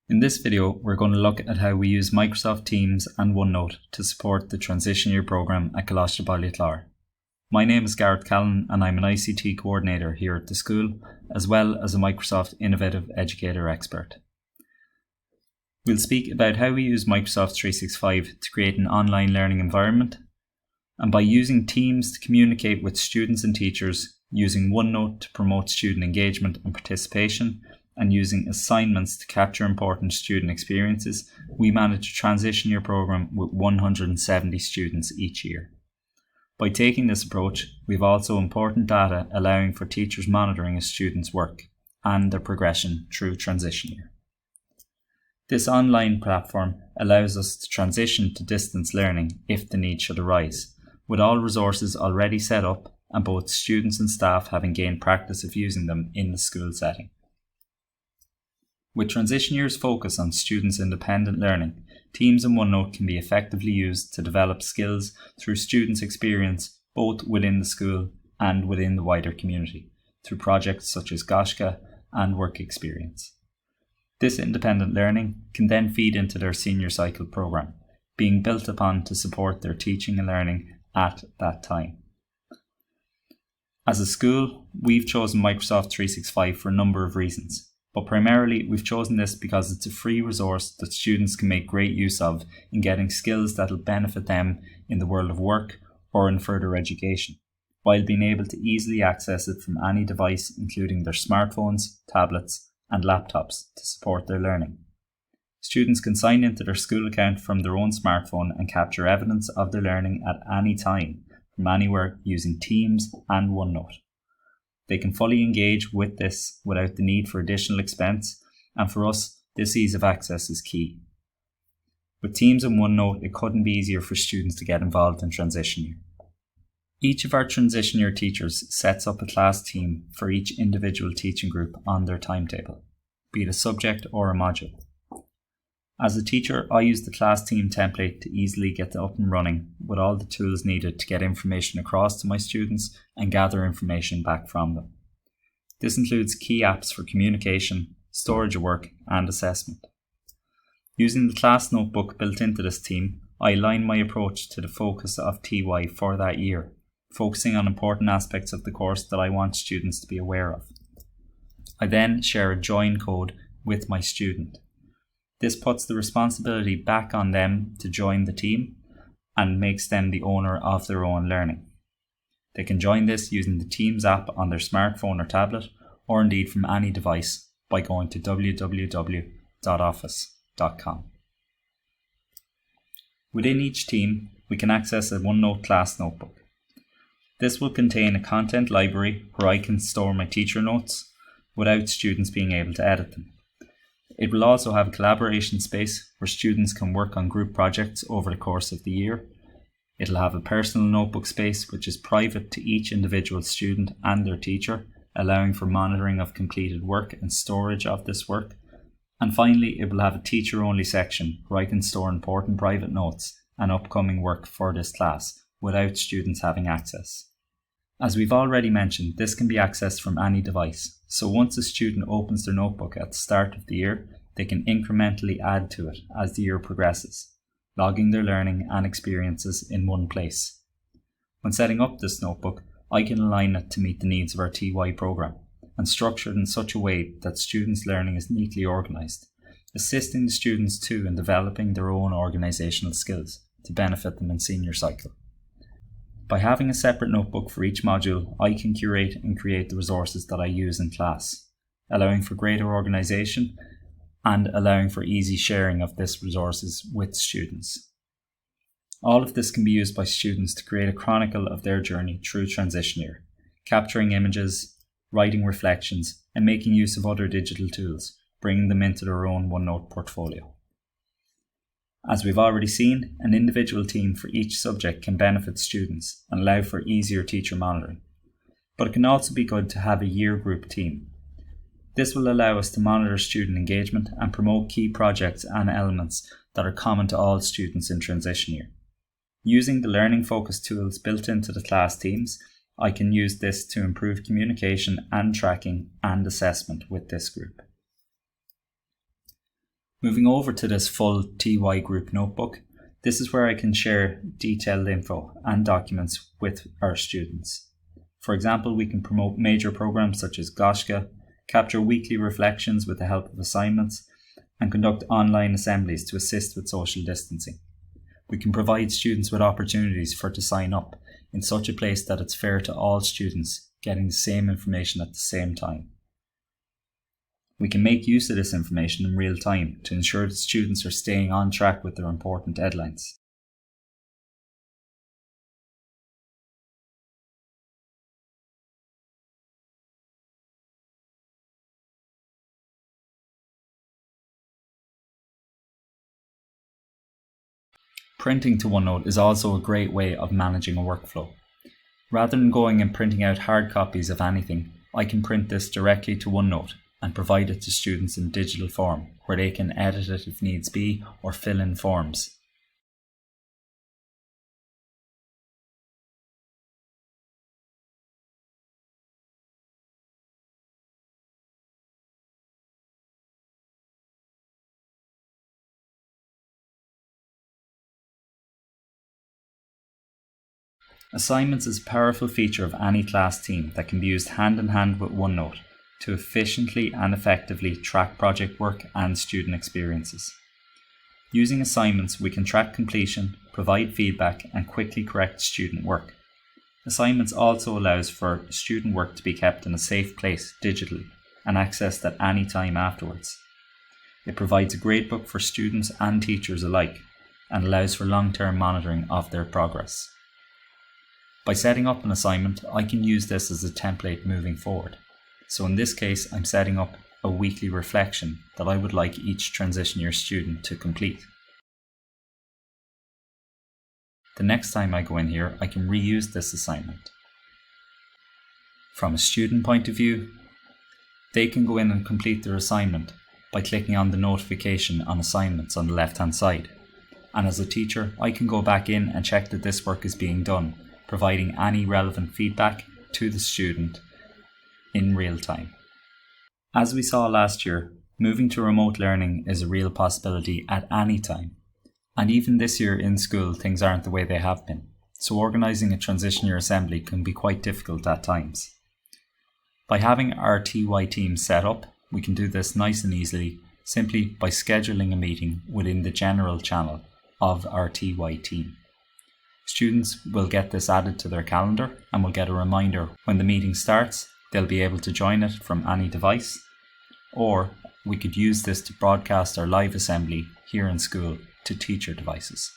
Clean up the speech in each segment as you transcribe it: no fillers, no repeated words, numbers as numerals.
In this video, we're going to look at how we use Microsoft Teams and OneNote to support the transition year programme at Coláiste Baile My name is Gareth Callan and I'm an ICT coordinator here at the school, as well as a Microsoft Innovative Educator expert. We'll speak about how we use Microsoft 365 to create an online learning environment, and by using Teams to communicate with students and teachers, using OneNote to promote student engagement and participation, and using assignments to capture important student experiences, we manage a transition year programme with 170 students each year. By taking this approach, we have also important data allowing for teachers monitoring a student's work and their progression through transition year. This online platform allows us to transition to distance learning if the need should arise, with all resources already set up and both students and staff having gained practice of using them in the school setting. With transition year's focus on students' independent learning, Teams and OneNote can be effectively used to develop skills through students' experience both within the school and within the wider community, through projects such as Goshka and Work Experience. This independent learning can then feed into their senior cycle programme, being built upon to support their teaching and learning at that time. As a school, we've chosen Microsoft 365 for a number of reasons. But primarily, we've chosen this because it's a free resource that students can make great use of in getting skills that will benefit them in the world of work or in further education, while being able to easily access it from any device, including their smartphones, tablets, and laptops to support their learning. Students can sign into their school account from their own smartphone and capture evidence of their learning at any time, from anywhere, using Teams and OneNote. They can fully engage with this without the need for additional expense, and for us, this ease of access is key. With Teams and OneNote, it couldn't be easier for students to get involved in transition year. Each of our transition year teachers sets up a class team for each individual teaching group on their timetable, be it a subject or a module. As a teacher, I use the class team template to easily get up and running with all the tools needed to get information across to my students and gather information back from them. This includes key apps for communication, storage of work, and assessment. Using the class notebook built into this team, I align my approach to the focus of TY for that year, focusing on important aspects of the course that I want students to be aware of. I then share a join code with my student. This puts the responsibility back on them to join the team and makes them the owner of their own learning. They can join this using the Teams app on their smartphone or tablet, or indeed from any device by going to www.office.com. Within each team, we can access a OneNote class notebook. This will contain a content library where I can store my teacher notes without students being able to edit them. It will also have a collaboration space where students can work on group projects over the course of the year. It'll have a personal notebook space which is private to each individual student and their teacher, allowing for monitoring of completed work and storage of this work. And finally, it will have a teacher-only section where I can store important private notes and upcoming work for this class without students having access. As we've already mentioned, this can be accessed from any device, so once a student opens their notebook at the start of the year, they can incrementally add to it as the year progresses, logging their learning and experiences in one place. When setting up this notebook, I can align it to meet the needs of our TY programme and structure it in such a way that students' learning is neatly organised, assisting the students too in developing their own organisational skills to benefit them in senior cycle. By having a separate notebook for each module, I can curate and create the resources that I use in class, allowing for greater organisation and allowing for easy sharing of these resources with students. All of this can be used by students to create a chronicle of their journey through transition year, capturing images, writing reflections, and making use of other digital tools, bringing them into their own OneNote portfolio. As we've already seen, an individual team for each subject can benefit students and allow for easier teacher monitoring. But it can also be good to have a year group team. This will allow us to monitor student engagement and promote key projects and elements that are common to all students in transition year. Using the learning focus tools built into the class teams, I can use this to improve communication and tracking and assessment with this group. Moving over to this full TY group notebook, this is where I can share detailed info and documents with our students. For example, we can promote major programs such as Goshka, capture weekly reflections with the help of assignments, and conduct online assemblies to assist with social distancing. We can provide students with opportunities to sign up in such a place that it's fair to all students getting the same information at the same time. We can make use of this information in real time to ensure that students are staying on track with their important deadlines. Printing to OneNote is also a great way of managing a workflow. Rather than going and printing out hard copies of anything, I can print this directly to OneNote and provide it to students in digital form, where they can edit it if needs be or fill in forms. Assignments is a powerful feature of any class team that can be used hand in hand with OneNote to efficiently and effectively track project work and student experiences. Using assignments, we can track completion, provide feedback, and quickly correct student work. Assignments also allows for student work to be kept in a safe place digitally and accessed at any time afterwards. It provides a gradebook for students and teachers alike and allows for long-term monitoring of their progress. By setting up an assignment, I can use this as a template moving forward. So in this case, I'm setting up a weekly reflection that I would like each transition year student to complete. The next time I go in here, I can reuse this assignment. From a student point of view, they can go in and complete their assignment by clicking on the notification on assignments on the left-hand side. And as a teacher, I can go back in and check that this work is being done, providing any relevant feedback to the student in real time. As we saw last year, moving to remote learning is a real possibility at any time. And even this year in school, things aren't the way they have been. So organising a transition year assembly can be quite difficult at times. By having our TY team set up, we can do this nice and easily simply by scheduling a meeting within the general channel of our TY team. Students will get this added to their calendar and will get a reminder when the meeting starts. They'll be able to join it from any device, or we could use this to broadcast our live assembly here in school to teacher devices.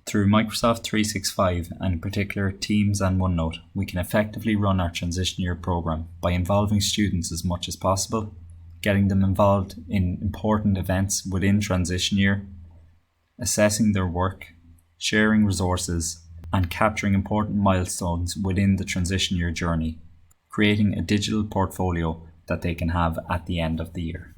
Through Microsoft 365 and in particular Teams and OneNote, we can effectively run our transition year program by involving students as much as possible, getting them involved in important events within transition year, assessing their work, sharing resources, and capturing important milestones within the transition year journey, creating a digital portfolio that they can have at the end of the year.